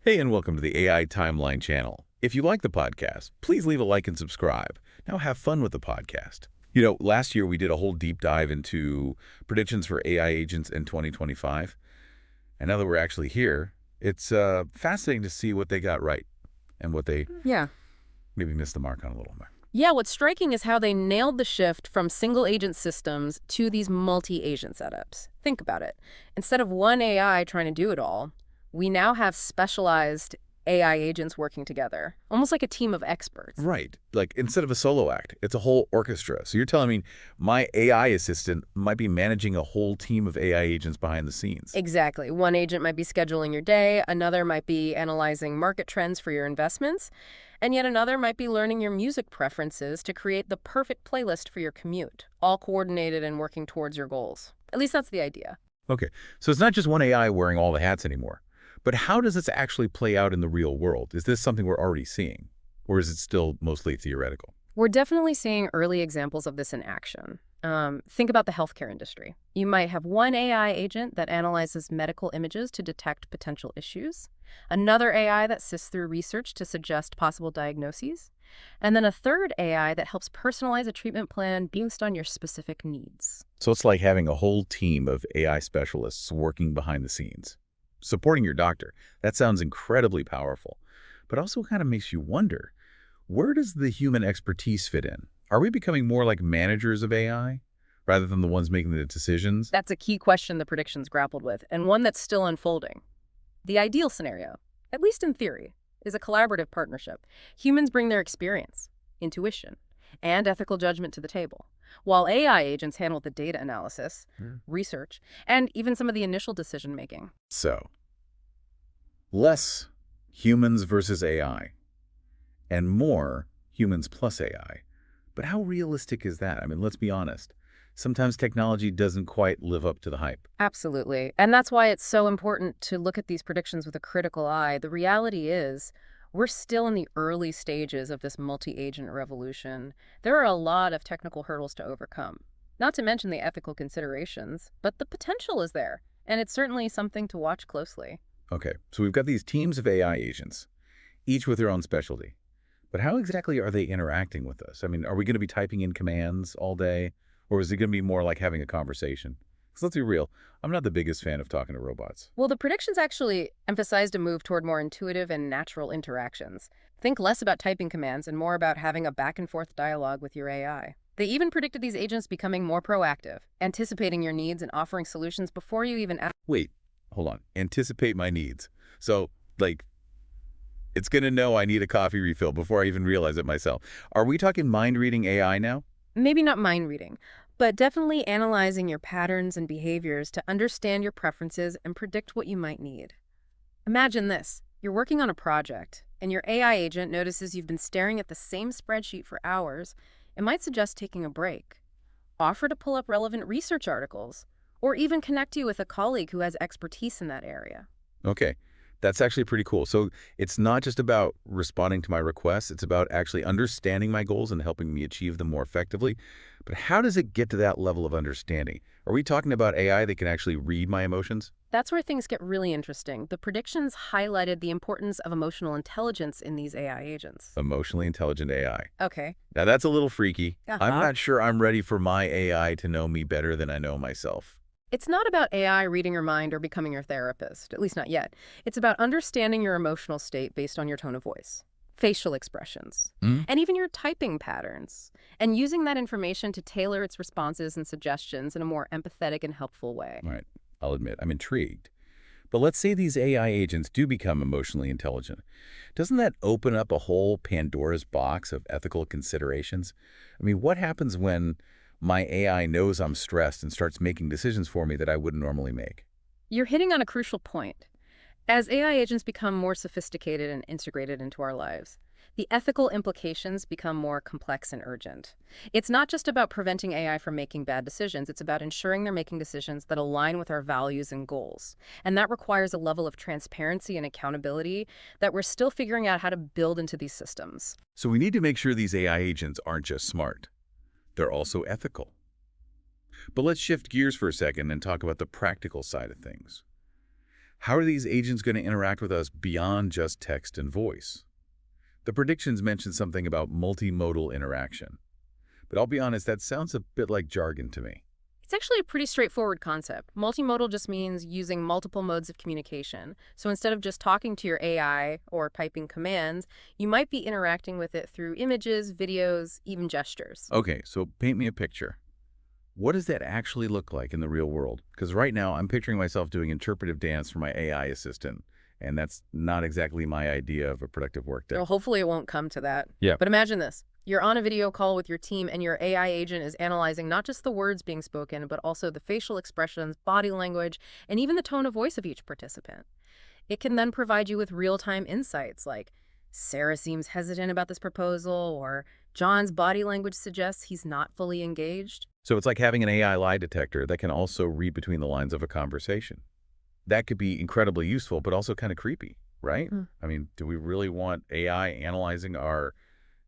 Hey, and welcome to the AI Timeline channel. If you like the podcast, please leave a like and subscribe. Now have fun with the podcast. Last year we did a whole deep dive into predictions for AI agents in 2025. And now that we're actually here, it's fascinating to see what they got right and what they Yeah. maybe missed the mark on a little bit. Yeah, what's striking is how they nailed the shift from single-agent systems to these multi-agent setups. Think about it. Instead of one AI trying to do it all, we now have specialized AI agents working together, almost like a team of experts. Right. Like instead of a solo act, it's a whole orchestra. So you're telling me my AI assistant might be managing a whole team of AI agents behind the scenes. Exactly. One agent might be scheduling your day, another might be analyzing market trends for your investments, and yet another might be learning your music preferences to create the perfect playlist for your commute, all coordinated and working towards your goals. At least that's the idea. Okay, so it's not just one AI wearing all the hats anymore. But how does this actually play out in the real world? Is this something we're already seeing? Or is it still mostly theoretical? We're definitely seeing early examples of this in action. Think about the healthcare industry. You might have one AI agent that analyzes medical images to detect potential issues, another AI that sifts through research to suggest possible diagnoses, and then a third AI that helps personalize a treatment plan based on your specific needs. So it's like having a whole team of AI specialists working behind the scenes. Supporting your doctor. That sounds incredibly powerful, but also kind of makes you wonder, where does the human expertise fit in? Are we becoming more like managers of AI rather than the ones making the decisions? That's a key question the predictions grappled with, and one that's still unfolding. The ideal scenario, at least in theory, is a collaborative partnership. Humans bring their experience, intuition, and ethical judgment to the table, while AI agents handle the data analysis, research, and even some of the initial decision-making. So, less humans versus AI and more humans plus AI. But how realistic is that? I mean, let's be honest. Sometimes technology doesn't quite live up to the hype. Absolutely. And that's why it's so important to look at these predictions with a critical eye. The reality is, we're still in the early stages of this multi-agent revolution. There are a lot of technical hurdles to overcome, not to mention the ethical considerations, but the potential is there, and it's certainly something to watch closely. Okay, so we've got these teams of AI agents, each with their own specialty. But how exactly are they interacting with us? I mean, are we going to be typing in commands all day? Or is it going to be more like having a conversation? Because let's be real, I'm not the biggest fan of talking to robots. Well, the predictions actually emphasized a move toward more intuitive and natural interactions. Think less about typing commands and more about having a back-and-forth dialogue with your AI. They even predicted these agents becoming more proactive, anticipating your needs and offering solutions before you even ask. Wait, hold on. Anticipate my needs. So, like, it's going to know I need a coffee refill before I even realize it myself. Are we talking mind-reading AI now? Maybe not mind reading, but definitely analyzing your patterns and behaviors to understand your preferences and predict what you might need. Imagine this. You're working on a project, and your AI agent notices you've been staring at the same spreadsheet for hours. It might suggest taking a break, offer to pull up relevant research articles, or even connect you with a colleague who has expertise in that area. Okay, that's actually pretty cool. So it's not just about responding to my requests, it's about actually understanding my goals and helping me achieve them more effectively. But how does it get to that level of understanding? Are we talking about AI that can actually read my emotions? That's where things get really interesting. The predictions highlighted the importance of emotional intelligence in these AI agents. Emotionally intelligent AI. Okay. Now that's a little freaky. I'm Uh-huh. not sure I'm ready for my AI to know me better than I know myself. It's not about AI reading your mind or becoming your therapist, at least not yet. It's about understanding your emotional state based on your tone of voice, facial expressions, Hmm? and even your typing patterns, and using that information to tailor its responses and suggestions in a more empathetic and helpful way. All right, I'll admit, I'm intrigued. But let's say these AI agents do become emotionally intelligent. Doesn't that open up a whole Pandora's box of ethical considerations? I mean, what happens when my AI knows I'm stressed and starts making decisions for me that I wouldn't normally make? You're hitting on a crucial point. As AI agents become more sophisticated and integrated into our lives, the ethical implications become more complex and urgent. It's not just about preventing AI from making bad decisions, it's about ensuring they're making decisions that align with our values and goals. And that requires a level of transparency and accountability that we're still figuring out how to build into these systems. So we need to make sure these AI agents aren't just smart. They're also ethical. But let's shift gears for a second and talk about the practical side of things. How are these agents going to interact with us beyond just text and voice? The predictions mention something about multimodal interaction. But I'll be honest, that sounds a bit like jargon to me. It's actually a pretty straightforward concept. Multimodal just means using multiple modes of communication. So instead of just talking to your AI or typing commands, you might be interacting with it through images, videos, even gestures. Okay, so paint me a picture. What does that actually look like in the real world? Because right now, I'm picturing myself doing interpretive dance for my AI assistant, and that's not exactly my idea of a productive workday. Well, hopefully it won't come to that. Yeah. But imagine this. You're on a video call with your team and your AI agent is analyzing not just the words being spoken, but also the facial expressions, body language, and even the tone of voice of each participant. It can then provide you with real-time insights like, Sarah seems hesitant about this proposal, or John's body language suggests he's not fully engaged. So it's like having an AI lie detector that can also read between the lines of a conversation. That could be incredibly useful, but also kind of creepy, right? Mm. I mean, do we really want AI analyzing our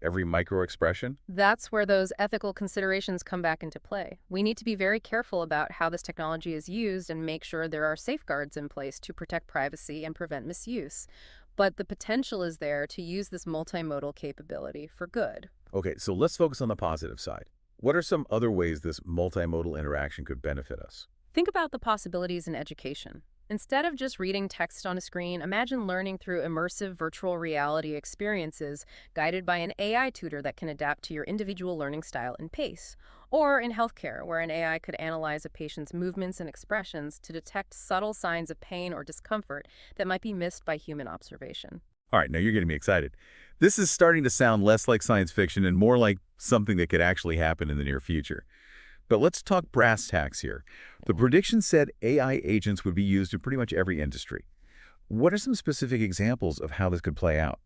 every micro expression? That's where those ethical considerations come back into play. We need to be very careful about how this technology is used and make sure there are safeguards in place to protect privacy and prevent misuse. But the potential is there to use this multimodal capability for good. Okay, so let's focus on the positive side. What are some other ways this multimodal interaction could benefit us? Think about the possibilities in education. Instead of just reading text on a screen, imagine learning through immersive virtual reality experiences guided by an AI tutor that can adapt to your individual learning style and pace. Or in healthcare, where an AI could analyze a patient's movements and expressions to detect subtle signs of pain or discomfort that might be missed by human observation. All right, now you're getting me excited. This is starting to sound less like science fiction and more like something that could actually happen in the near future. But let's talk brass tacks here. The prediction said AI agents would be used in pretty much every industry. What are some specific examples of how this could play out?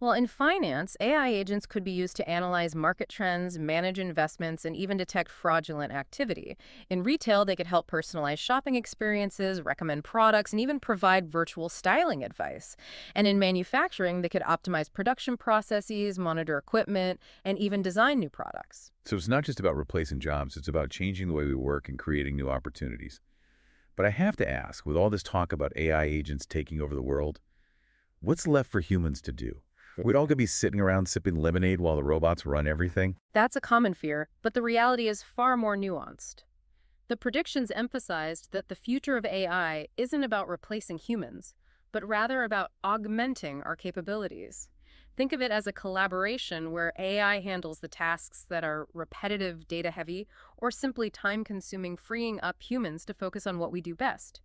Well, in finance, AI agents could be used to analyze market trends, manage investments, and even detect fraudulent activity. In retail, they could help personalize shopping experiences, recommend products, and even provide virtual styling advice. And in manufacturing, they could optimize production processes, monitor equipment, and even design new products. So it's not just about replacing jobs, it's about changing the way we work and creating new opportunities. But I have to ask, with all this talk about AI agents taking over the world, what's left for humans to do? We'd all gonna be sitting around sipping lemonade while the robots run everything? That's a common fear, but the reality is far more nuanced. The predictions emphasized that the future of AI isn't about replacing humans, but rather about augmenting our capabilities. Think of it as a collaboration where AI handles the tasks that are repetitive, data-heavy, or simply time-consuming, freeing up humans to focus on what we do best: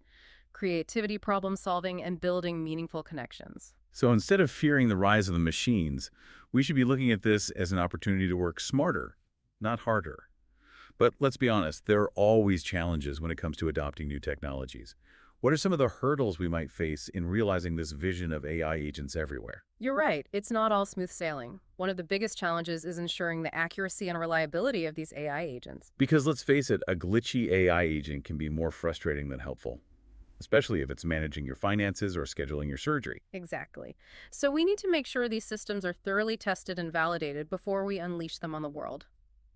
creativity, problem-solving, and building meaningful connections. So instead of fearing the rise of the machines, we should be looking at this as an opportunity to work smarter, not harder. But let's be honest, there are always challenges when it comes to adopting new technologies. What are some of the hurdles we might face in realizing this vision of AI agents everywhere? You're right, it's not all smooth sailing. One of the biggest challenges is ensuring the accuracy and reliability of these AI agents. Because let's face it, a glitchy AI agent can be more frustrating than helpful, especially if it's managing your finances or scheduling your surgery. Exactly. So we need to make sure these systems are thoroughly tested and validated before we unleash them on the world.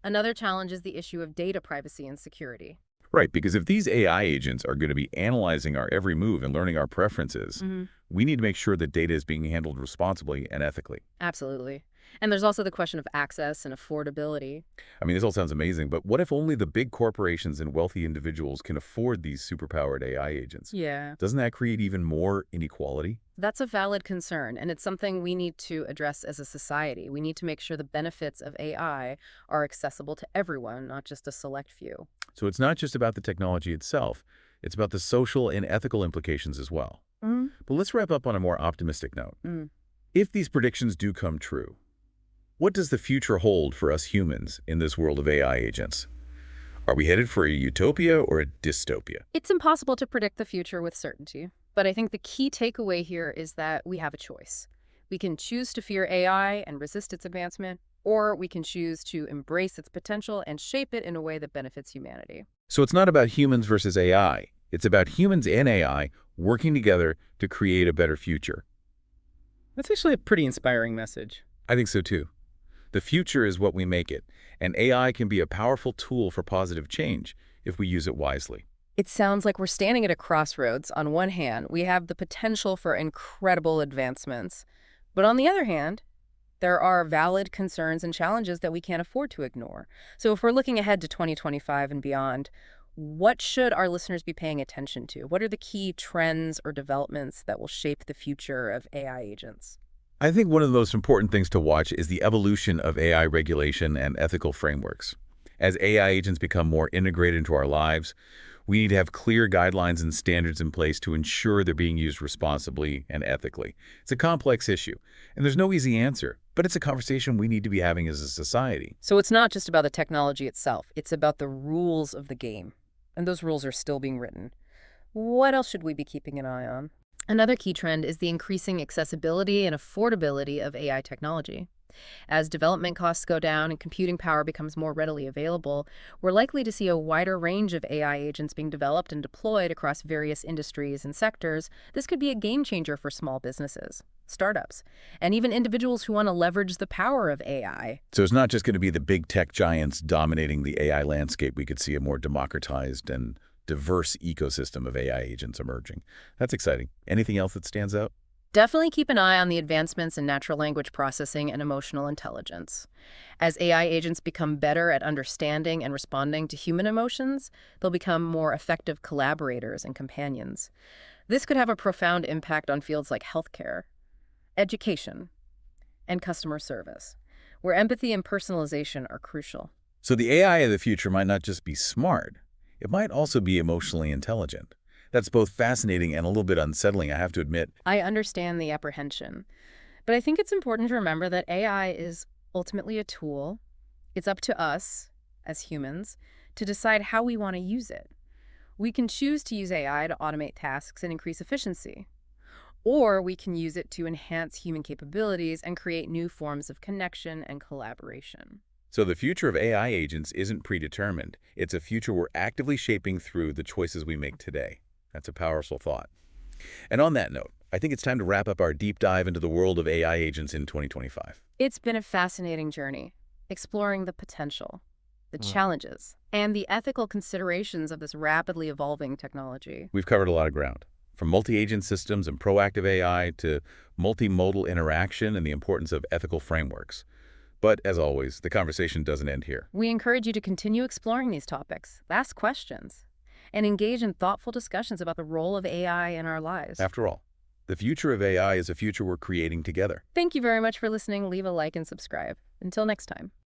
Another challenge is the issue of data privacy and security. Right, because if these AI agents are going to be analyzing our every move and learning our preferences, we need to make sure that data is being handled responsibly and ethically. Absolutely. And there's also the question of access and affordability. I mean, this all sounds amazing, but what if only the big corporations and wealthy individuals can afford these superpowered AI agents? Yeah, Doesn't that create even more inequality? that's a valid concern, and it's something we need to address as a society. We need to make sure the benefits of AI are accessible to everyone, not just a select few. So it's not just about the technology itself, it's about the social and ethical implications as well. Mm. But let's wrap up on a more optimistic note. Mm. If these predictions do come true, what does the future hold for us humans in this world of AI agents? Are we headed for a utopia or a dystopia? It's impossible to predict the future with certainty, but I think the key takeaway here is that we have a choice. We can choose to fear AI and resist its advancement, or we can choose to embrace its potential and shape it in a way that benefits humanity. So it's not about humans versus AI. It's about humans and AI working together to create a better future. That's actually a pretty inspiring message. I think so too. The future is what we make it, and AI can be a powerful tool for positive change if we use it wisely. It sounds like we're standing at a crossroads. On one hand, we have the potential for incredible advancements. But on the other hand, there are valid concerns and challenges that we can't afford to ignore. So if we're looking ahead to 2025 and beyond, what should our listeners be paying attention to? What are the key trends or developments that will shape the future of AI agents? I think one of the most important things to watch is the evolution of AI regulation and ethical frameworks. As AI agents become more integrated into our lives, we need to have clear guidelines and standards in place to ensure they're being used responsibly and ethically. It's a complex issue, and there's no easy answer, but it's a conversation we need to be having as a society. So it's not just about the technology itself, it's about the rules of the game. And those rules are still being written. What else should we be keeping an eye on? Another key trend is the increasing accessibility and affordability of AI technology. As development costs go down and computing power becomes more readily available, we're likely to see a wider range of AI agents being developed and deployed across various industries and sectors. This could be a game changer for small businesses, startups, and even individuals who want to leverage the power of AI. So it's not just going to be the big tech giants dominating the AI landscape. We could see a more democratized and diverse ecosystem of AI agents emerging. That's exciting. Anything else that stands out? Definitely keep an eye on the advancements in natural language processing and emotional intelligence. As AI agents become better at understanding and responding to human emotions, they'll become more effective collaborators and companions. This could have a profound impact on fields like healthcare, education, and customer service, where empathy and personalization are crucial. So the AI of the future might not just be smart. It might also be emotionally intelligent. That's both fascinating and a little bit unsettling, I have to admit. I understand the apprehension, but I think it's important to remember that AI is ultimately a tool. It's up to us, as humans, to decide how we want to use it. We can choose to use AI to automate tasks and increase efficiency, or we can use it to enhance human capabilities and create new forms of connection and collaboration. So the future of AI agents isn't predetermined. It's a future we're actively shaping through the choices we make today. That's a powerful thought. And on that note, I think it's time to wrap up our deep dive into the world of AI agents in 2025. It's been a fascinating journey, exploring the potential, the challenges, and the ethical considerations of this rapidly evolving technology. We've covered a lot of ground, from multi-agent systems and proactive AI to multimodal interaction and the importance of ethical frameworks. But as always, the conversation doesn't end here. We encourage you to continue exploring these topics, ask questions, and engage in thoughtful discussions about the role of AI in our lives. After all, the future of AI is a future we're creating together. Thank you very much for listening. Leave a like and subscribe. Until next time.